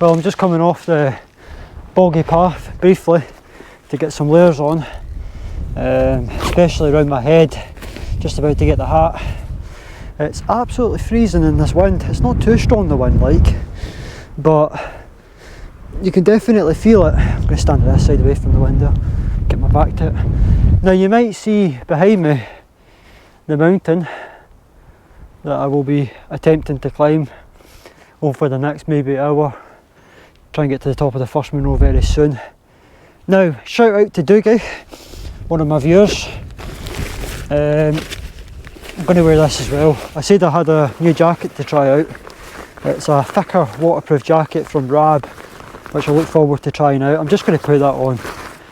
Well, I'm just coming off the boggy path briefly to get some layers on, especially around my head, just about to get the hat. It's absolutely freezing in this wind. It's not too strong, the wind, like, but you can definitely feel it. I'm going to stand this side away from the window, get my back to it. Now you might see behind me the mountain that I will be attempting to climb over the next maybe hour. Try and get to the top of the first Munro very soon. Now, shout out to Dougie, one of my viewers. I'm going to wear this as well. I said I had a new jacket to try out. It's a thicker waterproof jacket from RAB, which I look forward to trying out. I'm just going to put that on.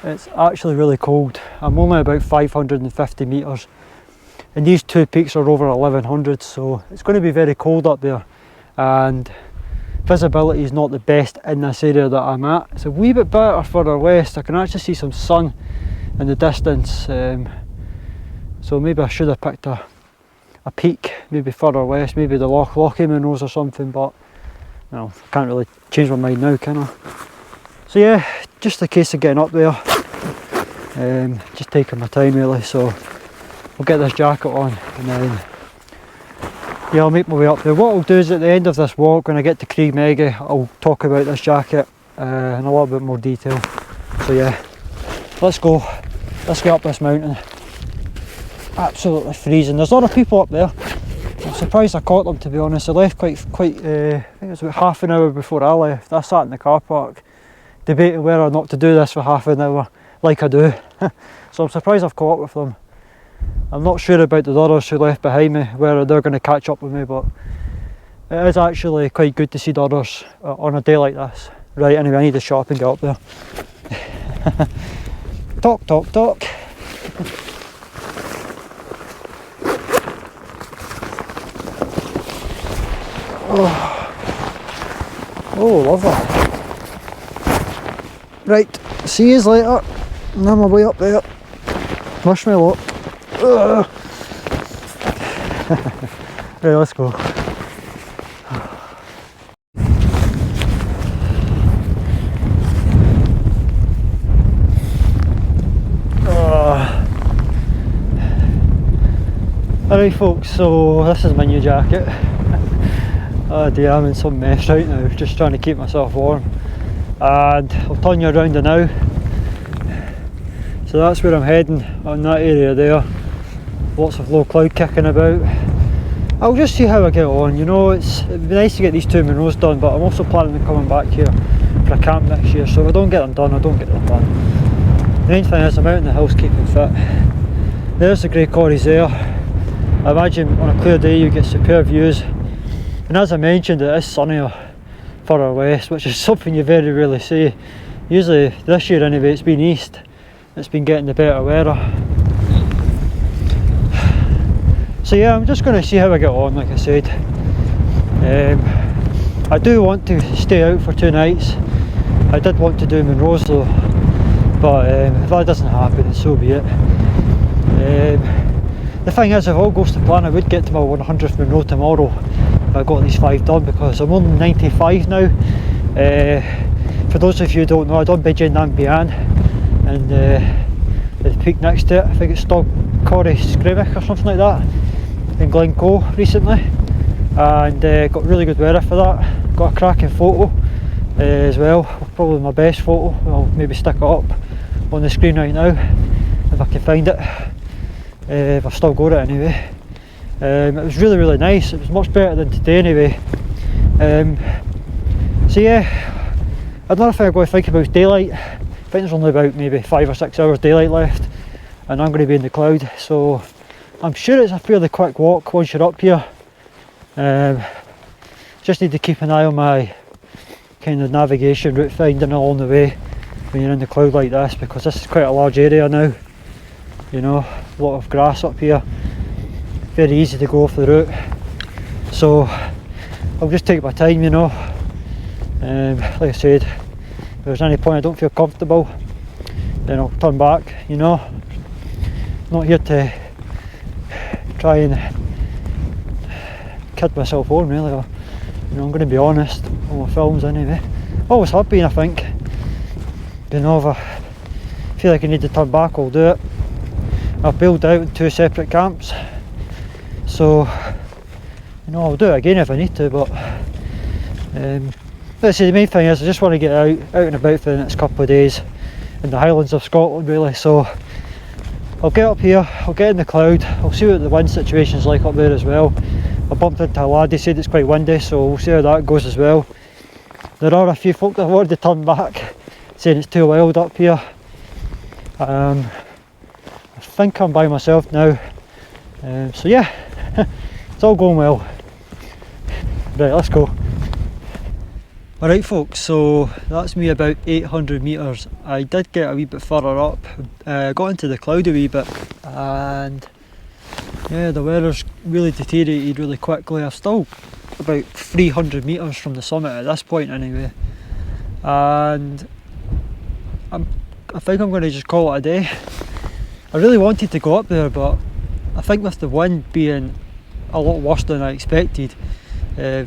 It's actually really cold. I'm only about 550 metres and these two peaks are over 1100, so it's going to be very cold up there, and visibility is not the best in this area that I'm at. It's a wee bit better further west. I can actually see some sun in the distance, so maybe I should have picked a peak maybe further west, maybe the Lochie Munros or something, but well, I can't really change my mind now, can I? So yeah, just a case of getting up there, just taking my time really. So I'll get this jacket on and then yeah, I'll make my way up there. What I'll do is at the end of this walk, when I get to Craig Meggy, I'll talk about this jacket in a little bit more detail. So yeah, let's go. Let's get up this mountain. Absolutely freezing. There's a lot of people up there. I'm surprised I caught them, to be honest. I left quite I think it was about half an hour before I left. I sat in the car park debating whether or not to do this for half an hour, like I do. So I'm surprised I've caught up with them. I'm not sure about the others who left behind me, whether they're going to catch up with me, but it is actually quite good to see the others on a day like this. Right, anyway, I need to shut up and get up there. Talk, talk, talk. Oh, lovely. Right, see yous later. And I'm on my way up there. Wish me luck. Right, let's go. Alright folks, so this is my new jacket. Oh dear, I'm in some mess right now, just trying to keep myself warm. And I'll turn you around the now. So that's where I'm heading, on that area there. Lots of low cloud kicking about. I'll just see how I get on, you know, it'd be nice to get these two Munros done, but I'm also planning on coming back here for a camp next year, so if I don't get them done, I don't get them done. The main thing is I'm out in the hills keeping fit. There's the grey corries there. I imagine on a clear day you get superb views. And as I mentioned, it is sunnier further west, which is something you very rarely see. Usually, this year anyway, it's been east. It's been getting the better weather. So yeah, I'm just going to see how I get on, like I said. I do want to stay out for 2 nights. I did want to do Munros though, but if that doesn't happen, then so be it. The thing is, if all goes to plan, I would get to my 100th Munro tomorrow if I got these 5 done, because I'm only 95 now. For those of you who don't know, I done Beijing Nambian and the peak next to it, I think it's Stog Corrie Skrevik or something like that, in Glencoe recently, and got really good weather for that. Got a cracking photo as well, probably my best photo. I'll maybe stick it up on the screen right now if I can find it, if I've still got it anyway. It was really nice. It was much better than today anyway. So yeah, another thing I'm going to think about is daylight. I think there's only about maybe 5 or 6 hours daylight left, and I'm going to be in the cloud, so I'm sure it's a fairly quick walk once you're up here. Just need to keep an eye on my kind of navigation route finding along the way when you're in the cloud like this, because this is quite a large area now, you know, a lot of grass up here, very easy to go off the route, so I'll just take my time, you know. Like I said, if there's any point I don't feel comfortable, then I'll turn back, you know. Not here to try and kid myself on really, or, you know, I'm going to be honest on my films anyway. Always have been, I think. You know, if I feel like I need to turn back, I'll do it. I've built out in 2 separate camps, so you know, I'll do it again if I need to, but let's say the main thing is I just want to get out and about for the next couple of days in the Highlands of Scotland really. So I'll get up here, I'll get in the cloud, I'll see what the wind situation is like up there as well. I bumped into a lad, he said it's quite windy, so we'll see how that goes as well. There are a few folk that have already turned back, saying it's too wild up here. I think I'm by myself now, so yeah, it's all going well. Right, let's go. Alright folks, so that's me about 800 metres. I did get a wee bit further up, got into the cloud a wee bit, and yeah, the weather's really deteriorated really quickly. I'm still about 300 metres from the summit at this point anyway, and I think I'm going to just call it a day. I really wanted to go up there, but I think with the wind being a lot worse than I expected,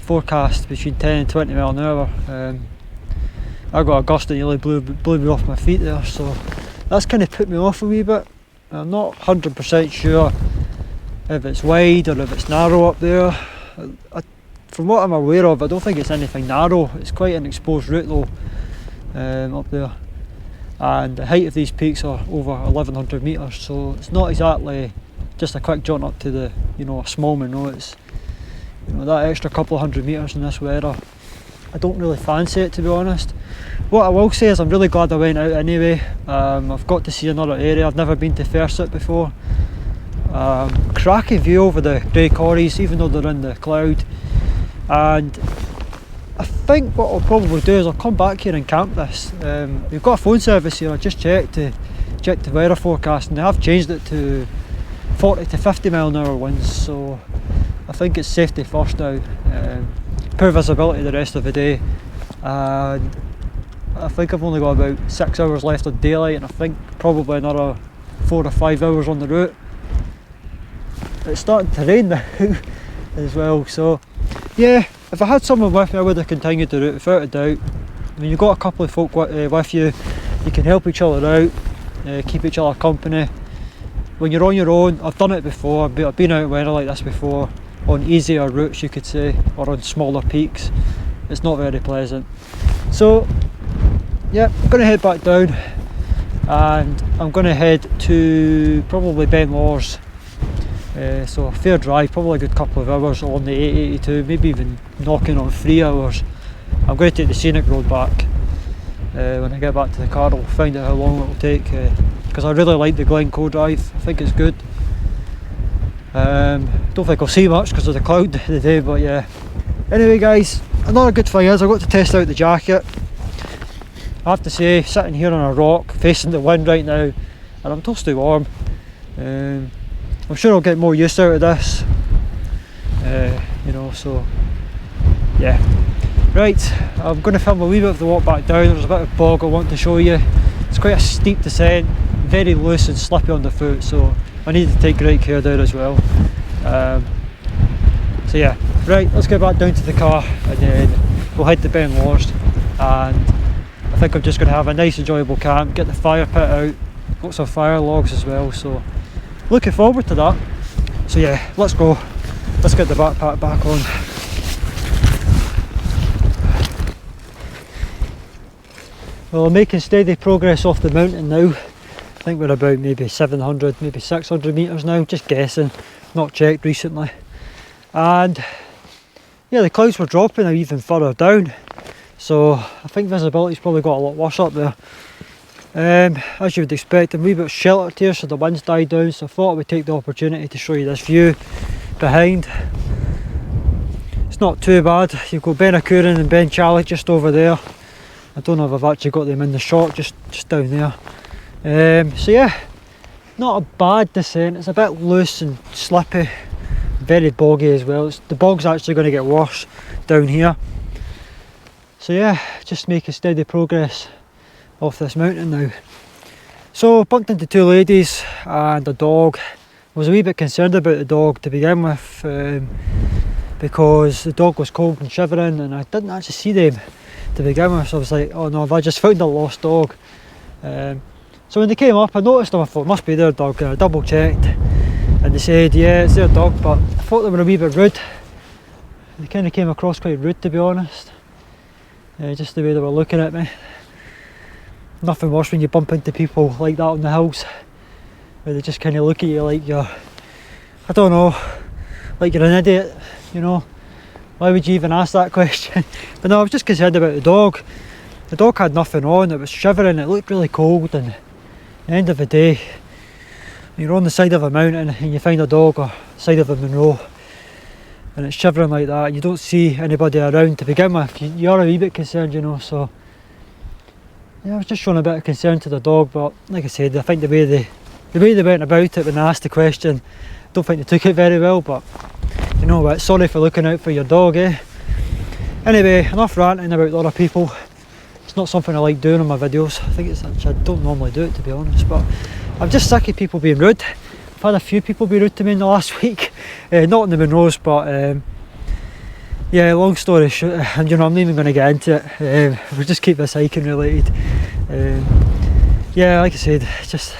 forecast between 10 and 20 mile an hour, I got a gust that nearly blew me off my feet there, so that's kind of put me off a wee bit. I'm not 100% sure if it's wide or if it's narrow up there. From what I'm aware of, I don't think it's anything narrow. It's quite an exposed route though, up there. And the height of these peaks are over 1100 metres, so it's not exactly just a quick jaunt up to the, you know, a small no. It's, you know, that extra couple of 100 metres in this weather, I don't really fancy it, to be honest. What I will say is I'm really glad I went out anyway. I've got to see another area. I've never been to Fersit before. Cracking view over the grey corries, even though they're in the cloud. And I think what I'll probably do is I'll come back here and camp this. We've got a phone service here. I just checked the weather forecast, and they have changed it to 40 to 50 mile an hour winds, so I think it's safety first now. Poor visibility the rest of the day, and I think I've only got about 6 hours left of daylight, and I think probably another 4 or 5 hours on the route. It's starting to rain now as well, so yeah, if I had someone with me I would have continued the route without a doubt. I mean, you've got a couple of folk with you, you can help each other out, keep each other company. When you're on your own, I've done it before, I've been out in weather like this before, on easier routes you could say, or on smaller peaks. It's not very pleasant. So yeah, I'm going to head back down, and I'm going to head to probably Ben Lawers. So a fair drive, probably a good couple of hours on the 882, maybe even knocking on 3 hours. I'm going to take the scenic road back. When I get back to the car I'll find out how long it will take, because I really like the Glencoe drive. I think it's good. Don't think I'll see much because of the cloud today, but yeah. Anyway guys, another good thing is I got to test out the jacket. I have to say, sitting here on a rock facing the wind right now, and I'm toasty warm. I'm sure I'll get more use out of this, you know, so yeah. Right, I'm going to film a wee bit of the walk back down. There's a bit of bog I want to show you. It's quite a steep descent, very loose and slippy on the foot, so I need to take great care there as well. So yeah, right, let's get back down to the car, and then we'll head to Ben Lawers, and I think I'm just going to have a nice enjoyable camp, get the fire pit out, got some fire logs as well, so looking forward to that. So yeah, let's go, let's get the backpack back on. Well, I'm making steady progress off the mountain now. I think we're about maybe 700, maybe 600 metres now, just guessing, not checked recently. And yeah, the clouds were dropping even further down, so I think visibility's probably got a lot worse up there. As you would expect, I'm a wee bit sheltered here, so the wind's died down, so I thought I would take the opportunity to show you this view behind. It's not too bad. You've got Ben Akurin and Ben Charlie just over there. I don't know if I've actually got them in the shot, just down there. So yeah, not a bad descent. It's a bit loose and slippy, very boggy as well. The bog's actually going to get worse down here. So yeah, just making steady progress off this mountain now. So bumped into two ladies and a dog. I was a wee bit concerned about the dog to begin with, because the dog was cold and shivering, and I didn't actually see them to begin with, so I was like, oh no, have I just found a lost dog? So when they came up, I noticed them, I thought, must be their dog, and I double checked, and they said, yeah, it's their dog, but I thought they were a wee bit rude. They kind of came across quite rude, to be honest, just the way they were looking at me. Nothing worse when you bump into people like that on the hills, where they just kind of look at you like you're, I don't know, like you're an idiot, you know. Why would you even ask that question? But no, I was just concerned about the dog. The dog had nothing on, it was shivering, it looked really cold, and at the end of the day, you're on the side of a mountain and you find a dog, or side of a Monroe, and it's shivering like that, and you don't see anybody around to begin with, you are a wee bit concerned, you know. So yeah, I was just showing a bit of concern to the dog, but like I said, I think the way they went about it when they asked the question, I don't think they took it very well, but you know what, sorry for looking out for your dog, eh? Anyway, enough ranting about other people. It's not something I like doing on my videos. I think it's actually, I don't normally do it, to be honest, but I'm just sick of people being rude. I've had a few people be rude to me in the last week, not in the Monroes, but yeah, long story short, and you know, I'm not even going to get into it. We'll just keep this hiking related. Yeah, like I said, just,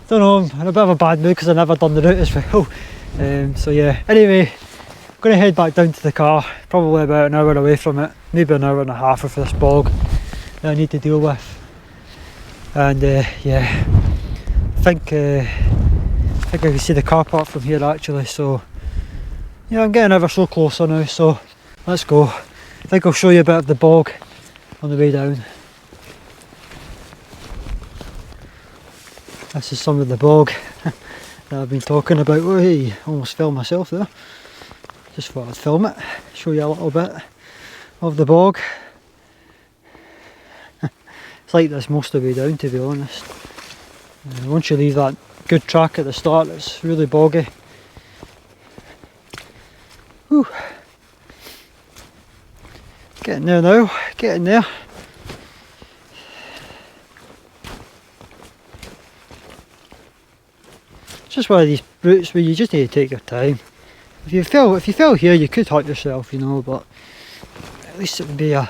don't know, I'm in a bit of a bad mood because I've never done the route as well. So yeah, anyway, I'm going to head back down to the car, probably about an hour away from it, maybe an hour and a half for this bog that I need to deal with. And yeah, I think I can see the car park from here actually, so yeah, I'm getting ever so closer now, so let's go. I think I'll show you a bit of the bog on the way down. This is some of the bog that I've been talking about. Oh, hey, almost filmed myself there. Just thought I'd film it, show you a little bit of the bog. It's like this most of the way down, to be honest. Once you leave that good track at the start, it's really boggy. Whew. Getting there now, getting there. It's just one of these routes where you just need to take your time. If you fell here, you could hurt yourself, you know, but at least it would be a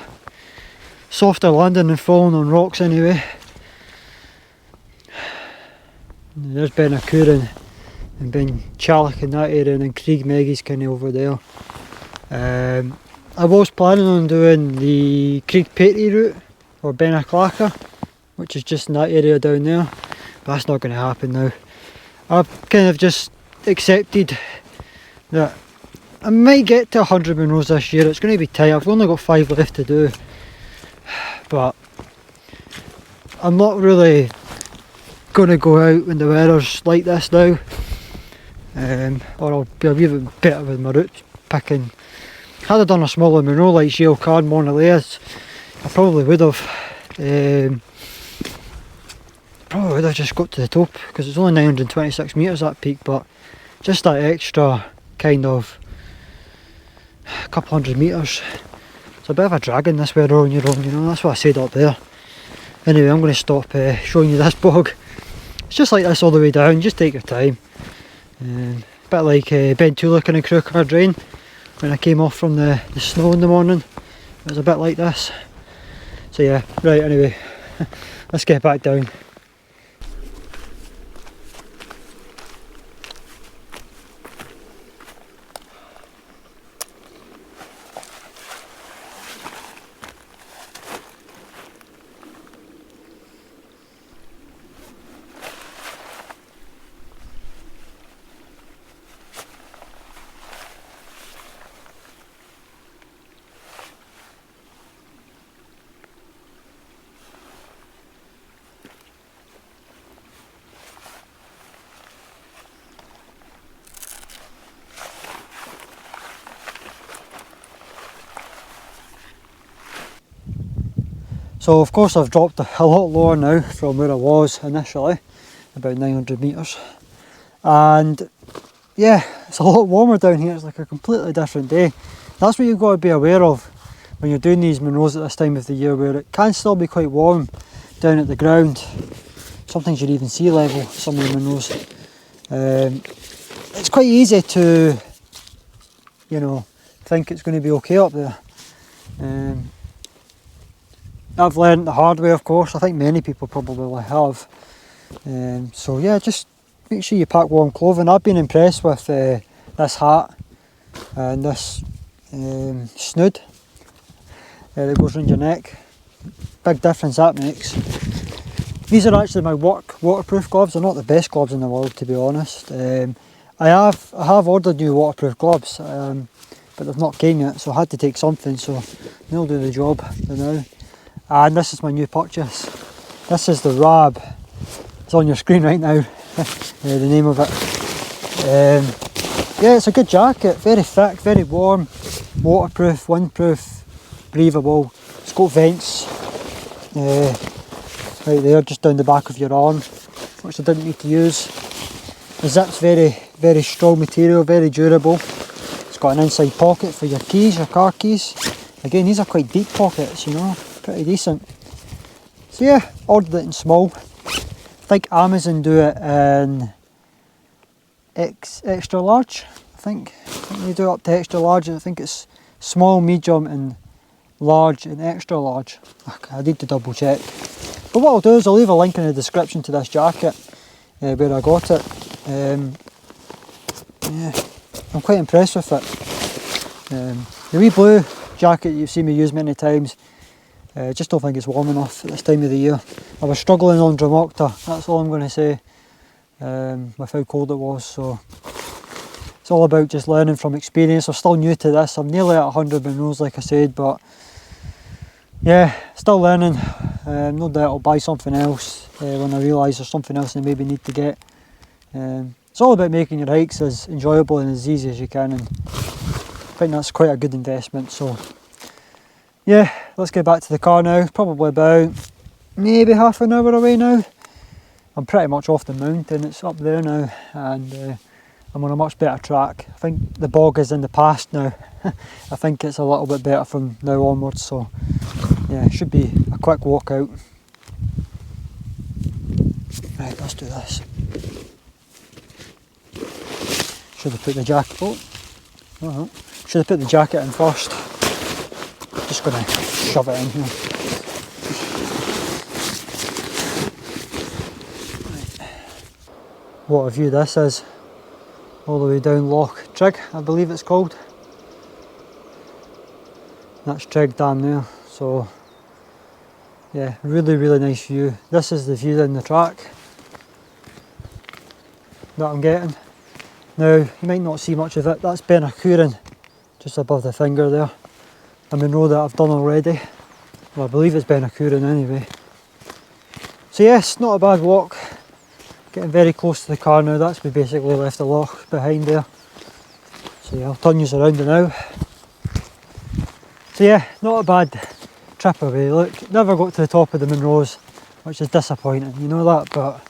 softer landing than falling on rocks anyway. And there's Ben Akurin and Ben Chalik in that area, and then Krieg Meggy's kind of over there. I was planning on doing the Krieg Patey route, or Ben Aclacha, which is just in that area down there, but that's not going to happen now. I've kind of just accepted that I might get to 100 Monroes this year. It's going to be tight, I've only got 5 left to do, but I'm not really going to go out when the weather's like this now, or I'll be a wee bit better with my route picking. Had I done a smaller Monroe like Gale Card Mornaleas, I probably would have just got to the top, because it's only 926 metres that peak, but just that extra kind of couple hundred metres, it's a bit of a drag in this weather on your own, you know. That's what I said up there. Anyway, I'm going to stop showing you this bog. It's just like this all the way down, just take your time. A bit like Ben Tulick and Crew Car Drain when I came off from the snow in the morning. It was a bit like this. So yeah, right, anyway, let's get back down. So of course I've dropped a lot lower now from where I was initially, about 900 metres, and yeah, it's a lot warmer down here. It's like a completely different day. That's what you've got to be aware of when you're doing these Monroes at this time of the year, where it can still be quite warm down at the ground. Sometimes you'd even sea level some of the Monroes. It's quite easy to, you know, think it's going to be okay up there. I've learned the hard way, of course. I think many people probably have. So yeah, just make sure you pack warm clothing. I've been impressed with this hat and this snood that goes around your neck. Big difference that makes. These are actually my work waterproof gloves. They're not the best gloves in the world, to be honest. I have ordered new waterproof gloves, but they've not came yet, so I had to take something, so they'll do the job for now. And this is my new purchase. This is the RAB. It's on your screen right now, the name of it. Yeah, it's a good jacket, very thick, very warm, waterproof, windproof, breathable. It's got vents right there, just down the back of your arm, which I didn't need to use. The zip's very strong material, very durable. It's got an inside pocket for your keys, your car keys. Again, these are quite deep pockets, you know, pretty decent. So yeah, ordered it in small. I think Amazon do it in extra large. I think they do it up to extra large. I think it's small, medium and large and extra large. I need to double check. But what I'll do is I'll leave a link in the description to this jacket where I got it. Yeah, I'm quite impressed with it. The wee blue jacket you've seen me use many times, I just don't think it's warm enough at this time of the year. I was struggling on Dramocta, that's all I'm going to say, with how cold it was. So it's all about just learning from experience. I'm still new to this. I'm nearly at 100 Monroes, like I said, but yeah, still learning. No doubt I'll buy something else when I realise there's something else I maybe need to get. It's all about making your hikes as enjoyable and as easy as you can, and I think that's quite a good investment. So yeah, let's get back to the car now. Probably about maybe half an hour away now. I'm pretty much off the mountain, it's up there now, and I'm on a much better track. I think the bog is in the past now. I think it's a little bit better from now onwards, so yeah, it should be a quick walk out. Right, let's do this. Should have put the jacket, should have put the jacket in first. Just going to shove it in here. Right. What a view this is. All the way down Loch Trig, I believe it's called. That's Trig down there. So yeah, really nice view. This is the view down the track that I'm getting. Now, you might not see much of it. That's Ben Akurin, just above the finger there. A Monroe that I've done already. Well, I believe it's Ben Akurin anyway. So yes, not a bad walk. Getting very close to the car now. That's we basically left the loch behind there. So yeah, I'll turn you around now. So yeah, not a bad trip away. Look, never got to the top of the Monroes, which is disappointing, you know that, but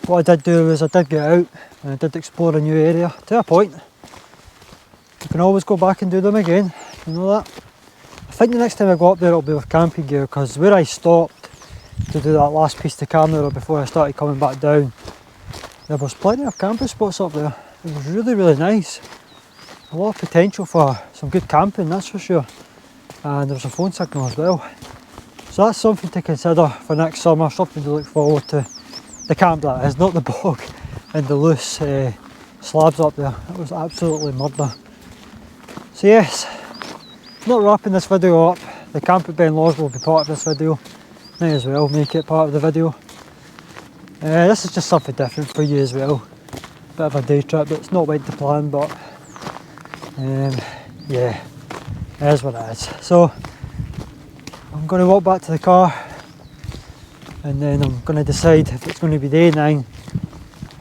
what I did do was I did get out and I did explore a new area to a point. You can always go back and do them again, you know that. I think the next time I go up there it'll be with camping gear, because where I stopped to do that last piece to camera before I started coming back down, there was plenty of camping spots up there. It was really nice. A lot of potential for some good camping, that's for sure. And there was a phone signal as well. So that's something to consider for next summer, something to look forward to. The camp that is, not the bog and the loose slabs up there. It was absolutely murder. So yes, not wrapping this video up. The camp at Ben Laws will be part of this video. May as well make it part of the video. This is just something different for you as well. Bit of a day trip that's not went to plan, but yeah, it is what it is. So I'm going to walk back to the car, and then I'm going to decide if it's going to be the A9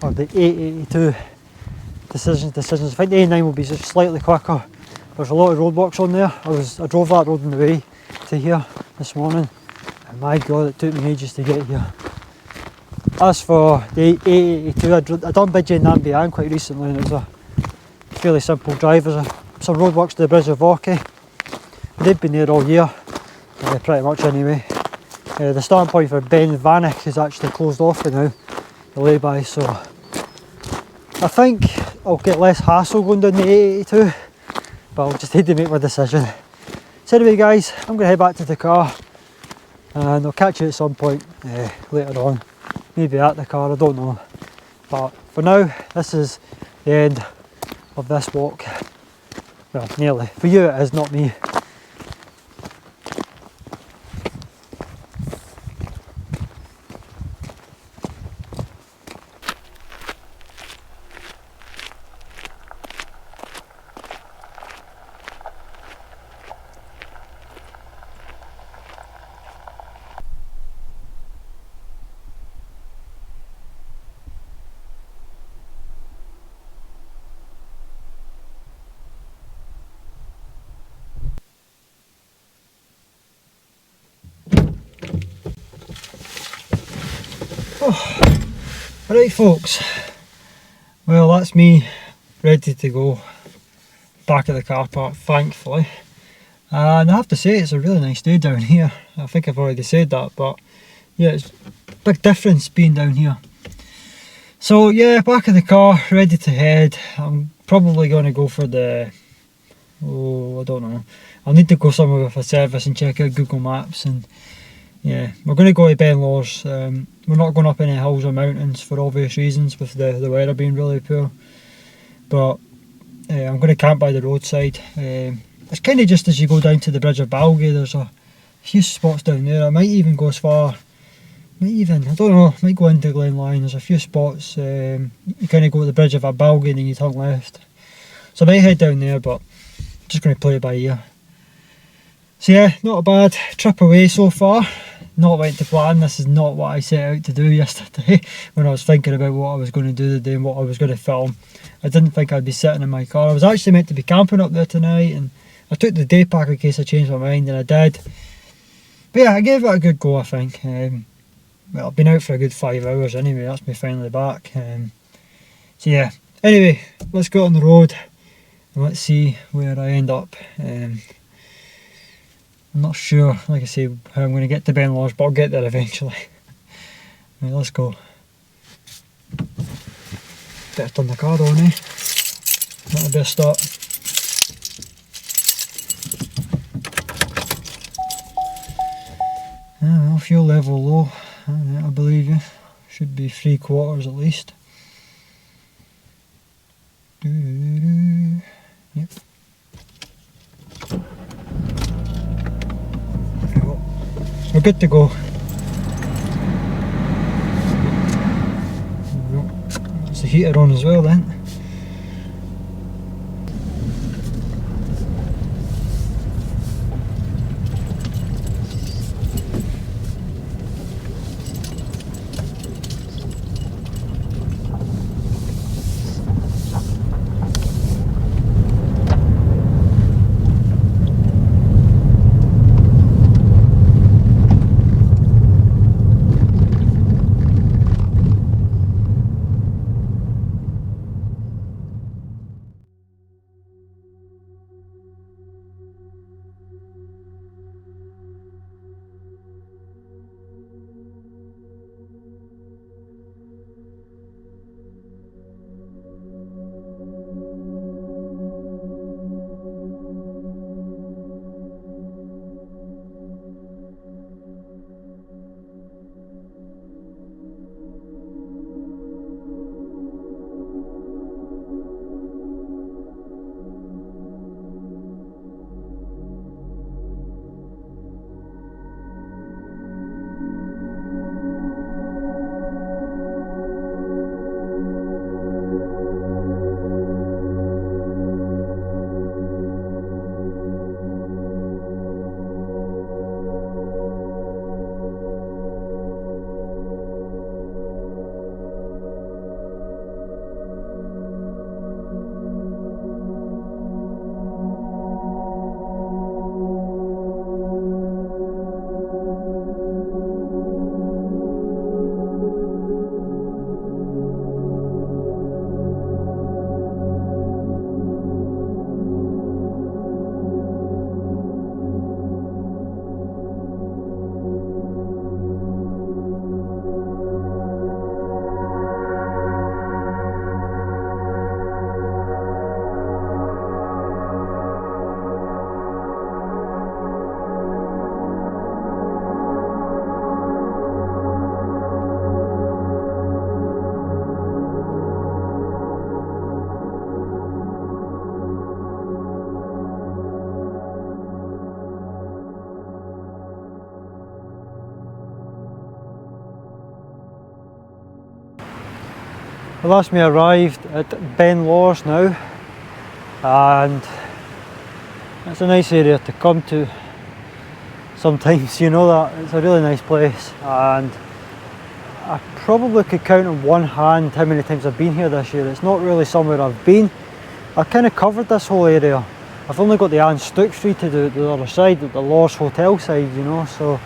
or the A82 decisions. I think the A9 will be just slightly quicker. There's a lot of roadworks on there. I drove that road on the way to here this morning, and my god, it took me ages to get here. As for the A82, I done Bidgie and Nambian quite recently, and it was a fairly simple drive. There's some roadworks to the Bridge of Vorkey. They've been there all year, pretty much anyway. The starting point for Ben Vanek is actually closed off for now, the lay-by, so I think I'll get less hassle going down the A82, but I'll just need to make my decision. So anyway guys, I'm going to head back to the car and I'll catch you at some point later on, maybe at the car, I don't know. But for now, this is the end of this walk. Well, nearly. For you it is, not me. Oh, right folks, well that's me ready to go back at the car park, thankfully. And I have to say it's a really nice day down here. I think I've already said that, but yeah, it's a big difference being down here. So yeah, back at the car, ready to head. I'm probably going to go for the, I don't know, I'll need to go somewhere with a service and check out Google Maps. And yeah, we're going to go to Ben Lawers. We're not going up any hills or mountains for obvious reasons, with the weather being really poor. But I'm going to camp by the roadside. It's kind of just as you go down to the bridge of Balgie, there's a few spots down there. I might even go as far, I don't know, might go into Glen Lyon. There's a few spots, you kind of go to the bridge of Balgie and then you turn left. So I might head down there, but I'm just going to play it by ear. So yeah, not a bad trip away so far. Not went to plan. This is not what I set out to do yesterday when I was thinking about what I was going to do today and what I was going to film. I didn't think I'd be sitting in my car. I was actually meant to be camping up there tonight, and I took the day pack in case I changed my mind, and I did. But yeah, I gave it a good go, I think. Well, I've been out for a good 5 hours anyway. That's me finally back. So yeah, anyway, let's go on the road and let's see where I end up. I'm not sure, like I say, how I'm going to get to Ben Lawers, but I'll get there eventually. Right, let's go. Better turn the car on, eh? That'll be a start. Ah, well, fuel level low. I believe you. Should be 3/4 at least. Yep. We're good to go. There's the heater on as well then. Well, that's me arrived at Ben Lawers now, and it's a nice area to come to sometimes, you know that. It's a really nice place, and I probably could count on one hand how many times I've been here this year. It's not really somewhere I've been. I've kind of covered this whole area. I've only got the Anne Stuck Street to do the other side, the Lawers Hotel side, you know, so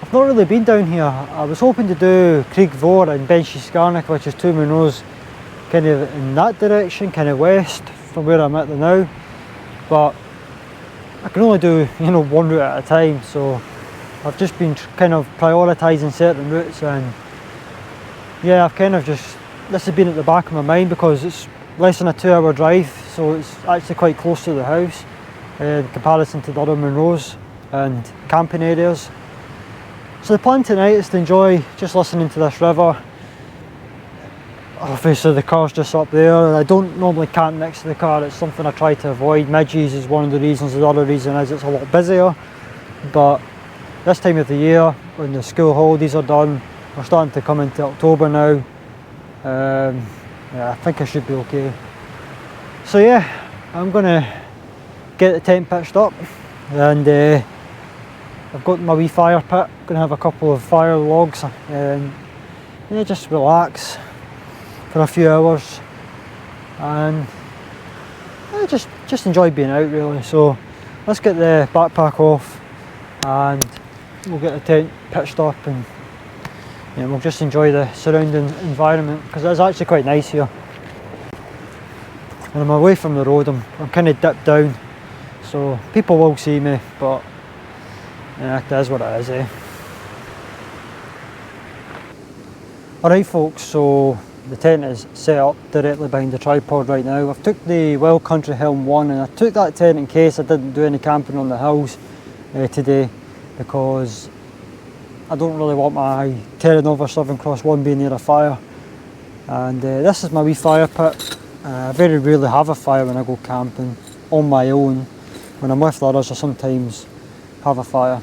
I've not really been down here. I was hoping to do Creek Vor and Benchyscarnick, which is 2 Monroes, kind of in that direction, kind of west from where I'm at now, but I can only do, you know, one route at a time, so I've just been kind of prioritising certain routes, and yeah, I've kind of just, this has been at the back of my mind because it's less than a 2-hour drive, so it's actually quite close to the house in comparison to the other Monroes and camping areas. So the plan tonight is to enjoy just listening to this river. Obviously the car's just up there. I don't normally camp next to the car, it's something I try to avoid. Midges is one of the reasons, the other reason is it's a lot busier, but this time of the year when the school holidays are done, we're starting to come into October now, yeah, I think I should be okay. So yeah, I'm gonna get the tent pitched up, and I've got my wee fire pit. Gonna have a couple of fire logs, and yeah, just relax for a few hours, and yeah, just enjoy being out really. So let's get the backpack off, and we'll get the tent pitched up, and yeah, we'll just enjoy the surrounding environment because it's actually quite nice here. And I'm away from the road, I'm kind of dipped down, so people will see me, but yeah, it is what it is, eh? Alright folks, so the tent is set up directly behind the tripod right now. I've took the Wild Country Helm 1, and I took that tent in case I didn't do any camping on the hills today, because I don't really want my Terra Nova Southern Cross 1 being near a fire. And this is my wee fire pit. I very rarely have a fire when I go camping on my own. When I'm with others I sometimes have a fire.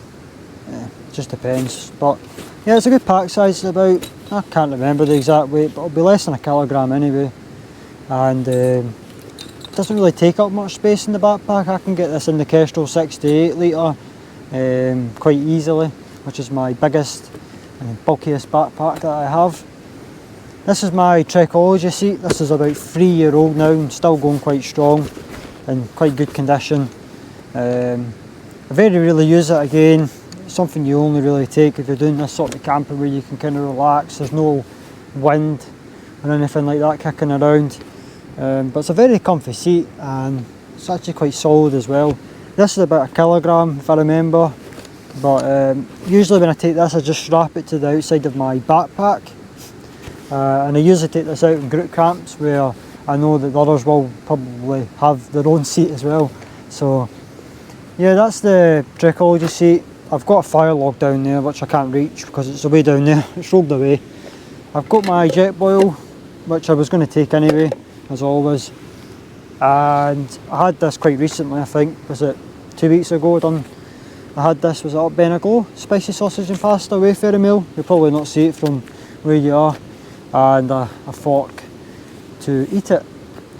It just depends. But yeah, it's a good pack size. It's about, I can't remember the exact weight, but it'll be less than a kilogram anyway. And it doesn't really take up much space in the backpack. I can get this in the Kestrel 68 litre quite easily, which is my biggest and bulkiest backpack that I have. This is my Trekology seat. This is about 3-year-old now and still going quite strong, in quite good condition. I very rarely use it again. It's something you only really take if you're doing this sort of camping where you can kind of relax. There's no wind or anything like that kicking around. But it's a very comfy seat, and it's actually quite solid as well. This is about a kilogram if I remember, but usually when I take this I just strap it to the outside of my backpack, and I usually take this out in group camps where I know that the others will probably have their own seat as well. So yeah, that's the Trekology seat. I've got a fire log down there which I can't reach because it's away down there, it's rolled away. I've got my Jetboil, which I was going to take anyway, as always, and I had this quite recently. I think, was it 2 weeks ago I had this, was it up Benaglow, spicy sausage and pasta Wayfarer meal. You'll probably not see it from where you are, and a fork to eat it.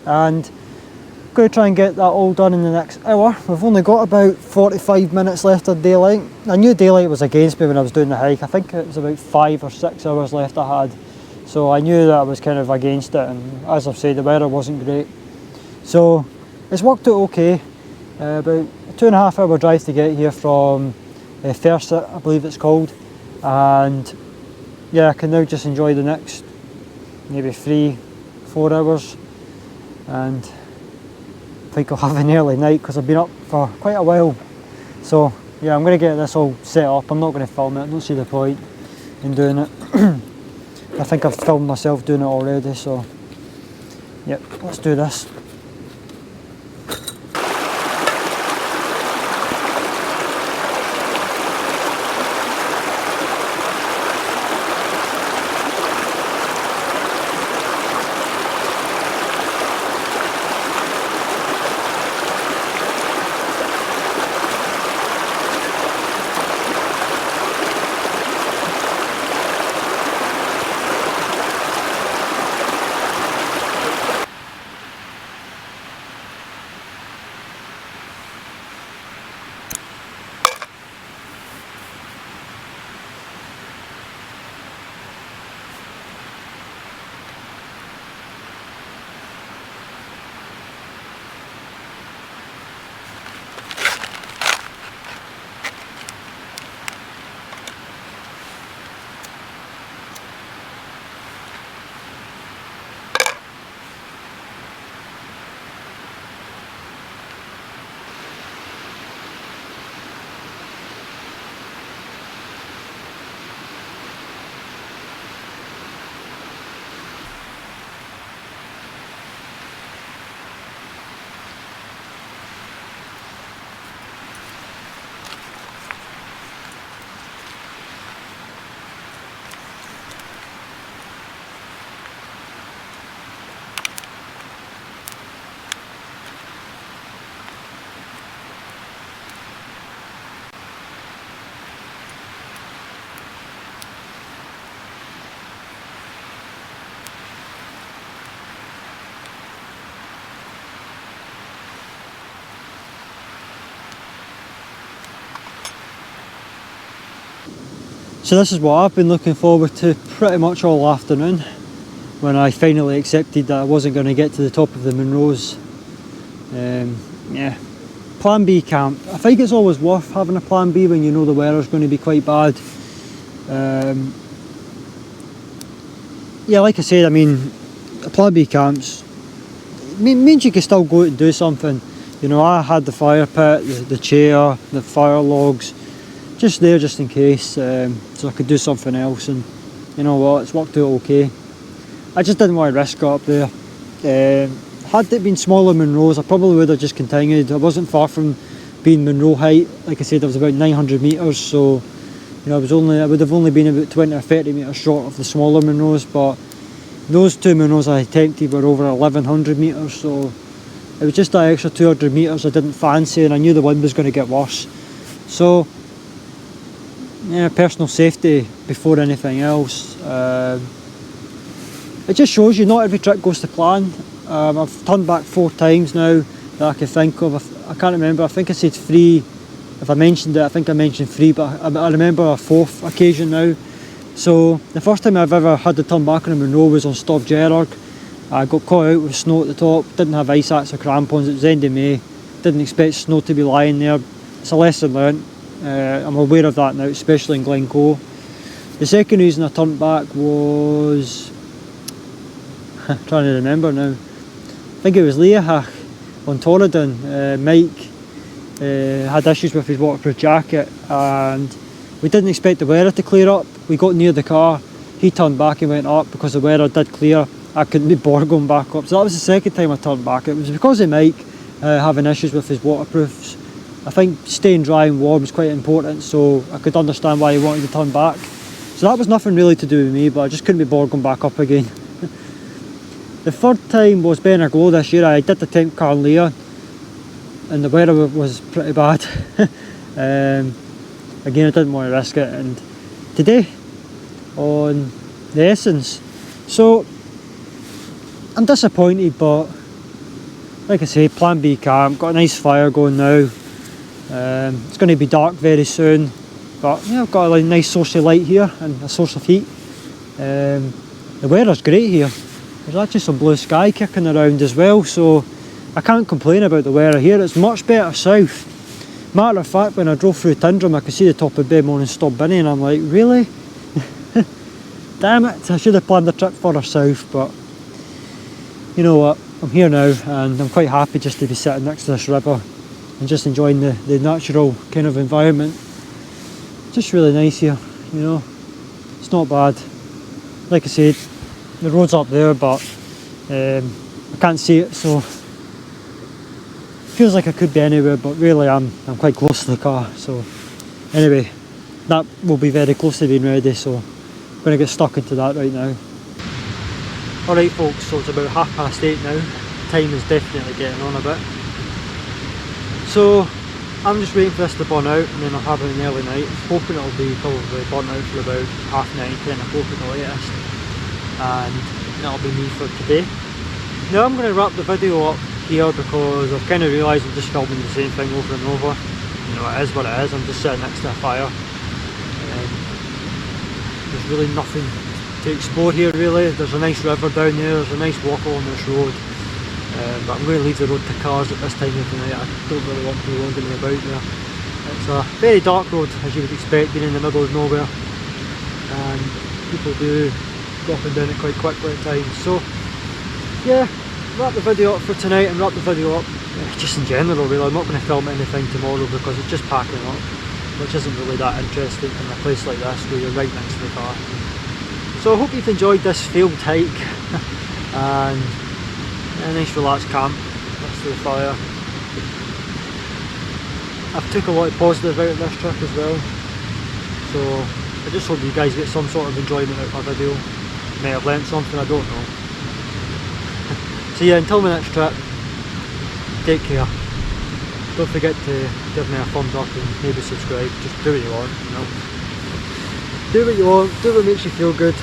And I'm going to try and get that all done in the next hour. We've only got about 45 minutes left of daylight. I knew daylight was against me when I was doing the hike. I think it was about 5 or 6 hours left I had, so I knew that I was kind of against it, and as I've said, the weather wasn't great. So it's worked out okay. About a 2.5 hour drive to get here from Ferset, I believe it's called, and yeah, I can now just enjoy the next maybe 3-4 hours, and I think I'll have an early night because I've been up for quite a while. So yeah, I'm going to get this all set up. I'm not going to film it, I don't see the point in doing it. I think I've filmed myself doing it already, so yep, let's do this. So this is what I've been looking forward to pretty much all afternoon, when I finally accepted that I wasn't going to get to the top of the Munros. Yeah, plan B camp. I think it's always worth having a plan B when you know the weather's going to be quite bad. Yeah, like I said, I mean, plan B camps means you can still go out and do something. You know, I had the fire pit, the chair, the fire logs, just there just in case, so I could do something else, and you know what, it's worked out okay. I just didn't want to risk it up there. Had it been smaller Munros, I probably would have just continued. I wasn't far from being Munro height. Like I said, I was about 900 metres, so you know, I would have only been about 20 or 30 metres short of the smaller Munros, but those two Munros I attempted were over 1100 metres, so it was just that extra 200 metres I didn't fancy, and I knew the wind was going to get worse. So yeah, personal safety before anything else. It just shows you not every trip goes to plan. I've turned back 4 times now that I can think of. I can't remember, I think I said 3. If I mentioned it, I think I mentioned 3, but I remember a 4th occasion now. So the first time I've ever had to turn back on a Munro was on Stop Hilleberg. I got caught out with snow at the top, didn't have ice axe or crampons, it was the end of May, didn't expect snow to be lying there. It's a lesson learnt. I'm aware of that now, especially in Glencoe. The second reason I turned back was, I'm trying to remember now, I think it was LADAKH on Torridon. Mike had issues with his waterproof jacket, and we didn't expect the weather to clear up. We got near the car, he turned back and went up because the weather did clear. I couldn't be bothered going back up, so that was the second time I turned back. It was because of Mike having issues with his waterproofs. I think staying dry and warm is quite important, so I could understand why he wanted to turn back. So that was nothing really to do with me, but I just couldn't be bothered going back up again. The third time was Ben Aglow this year. I did attempt Carn Leah, and the weather was pretty bad. Again, I didn't want to risk it. And today, on the Essence, so I'm disappointed, but like I say, plan B camp, got a nice fire going now. It's going to be dark very soon, but yeah, I've got a nice source of light here and a source of heat. The weather's great here. There's actually some blue sky kicking around as well, so I can't complain about the weather here. It's much better south. Matter of fact, when I drove through Tundrum, I could see the top of Bedmore and Stobbinney, and I'm like, really? Damn it, I should have planned the trip further south, but you know what, I'm here now, and I'm quite happy just to be sitting next to this river and just enjoying the natural kind of environment. Just really nice here, you know, it's not bad. Like I said, the road's up there, but I can't see it, so feels like I could be anywhere, but really I'm quite close to the car. So anyway, that will be very close to being ready, so I'm going to get stuck into that right now. Alright folks, so it's about 8:30 now. Time is definitely getting on a bit. So I'm just waiting for this to burn out, and then I'll have it an early night. Hoping it'll be probably burnt out for about 9:30, 10 o'clock at the latest. And that'll be me for today. Now I'm going to wrap the video up here because I've kind of realised I'm just filming the same thing over and over. You know, it is what it is. I'm just sitting next to a fire. There's really nothing to explore here really. There's a nice river down there, there's a nice walk along this road. But I'm going to leave the road to cars at this time of the night. I don't really want people wandering about there. It's a very dark road, as you would expect, being in the middle of nowhere. And people do go up and down it quite quickly at times. So yeah, wrap the video up for tonight and wrap the video up just in general really. I'm not going to film anything tomorrow because it's just packing up, which isn't really that interesting in a place like this where you're right next to the car. So I hope you've enjoyed this failed hike and a nice relaxed camp next to the fire. I've took a lot of positive out of this trip as well, so I just hope you guys get some sort of enjoyment out of my video. May have learnt something, I don't know. So yeah, until my next trip, take care. Don't forget to give me a thumbs up and maybe subscribe. Just do what you want, you know. Do what you want, do what makes you feel good.